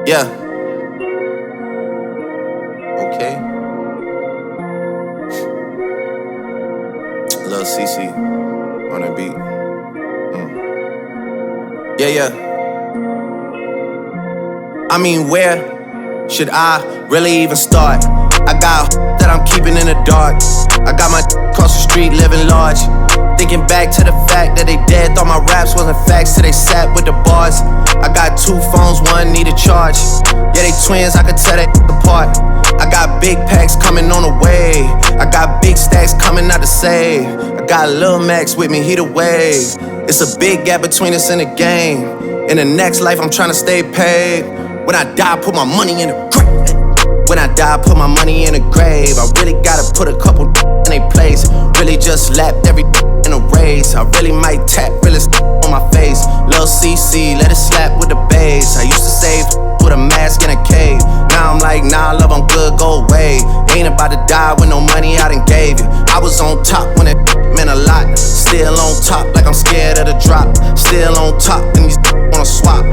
Yeah. Okay. Lil CC on that beat. Yeah. I mean, where should I really even start? I got that I'm keeping in the dark. I got my across the street living large. Thinking back to the fact that they dead, thought my raps wasn't facts till they sat with the bars. I got 2 phones, one need a charge. Yeah, they twins, I could tell they apart. I got big packs coming on the way. I got big stacks coming out to save. I got Lil Max with me, he the wave. It's a big gap between us and the game. In the next life, I'm tryna stay paid. When I die, put my money in the grave. When I die, put my money in the grave. I really gotta put a couple in they place. Really just lapped every in a race. I really might tap realest on my face. Lil CC, let it slap with the bass. I used to save with a mask in a cave. Now I'm like, nah, love, I'm good, go away. Ain't about to die with no money I done gave you. I was on top when it meant a lot. Still on top like I'm scared of the drop. Still on top and these wanna swap.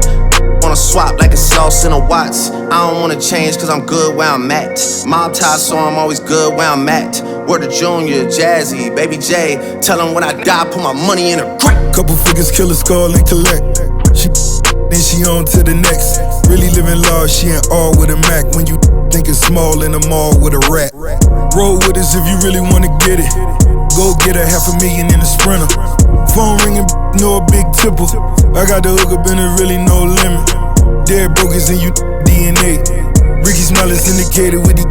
Wanna swap like it's sauce in a Watts. I don't wanna change cause I'm good where I'm at. Mob tie, so I'm always good where I'm at. Word to Junior, Jazzy, Baby J. Tell them when I die, put my money in a grave. Couple figures, kill a skull and collect. She then she on to the next. Really living large, she ain't all with a Mac. When you thinking small in the mall with a rat. Roll with us if you really wanna get it. Go get a $500,000 in a Sprinter. Phone ringing, no a big tipple. I got the hook up and there really no limit. Dead brokers in you DNA. Ricky Smiley syndicated with the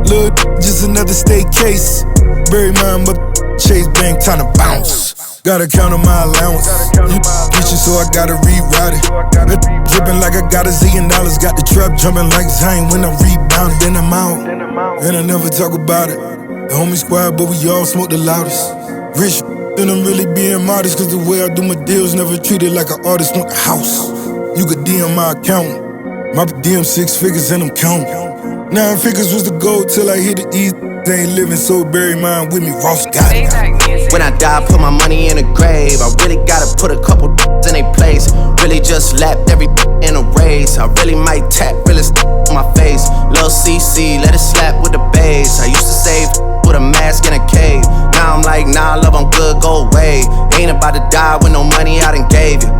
Lil' just another state case. Bury mine, but Chase Bank, time to bounce. Gotta count on my allowance. Kitchen, so I gotta reroute it. Drippin' like I got $1 zillion. Got the trap jumping like Zayn when I'm rebounding. Then I'm out, and I never talk about it. The homie squad, but we all smoke the loudest. Rich, then I'm really being modest. Cause the way I do my deals, never treated like an artist. Want the house. You could DM my account. My DM 6 figures and I'm counting. 9 figures was the goal till I hit the east. They ain't living, so bury mine with me, Ross got it. When I die, put my money in the grave. I really gotta put a couple in they place. Really just lapped every in a race. I really might tap realest on my face. Lil CC, let it slap with the bass. I used to save with a mask in a cave. Now I'm like, nah, love, I'm good, go away. Ain't about to die with no money I done gave you.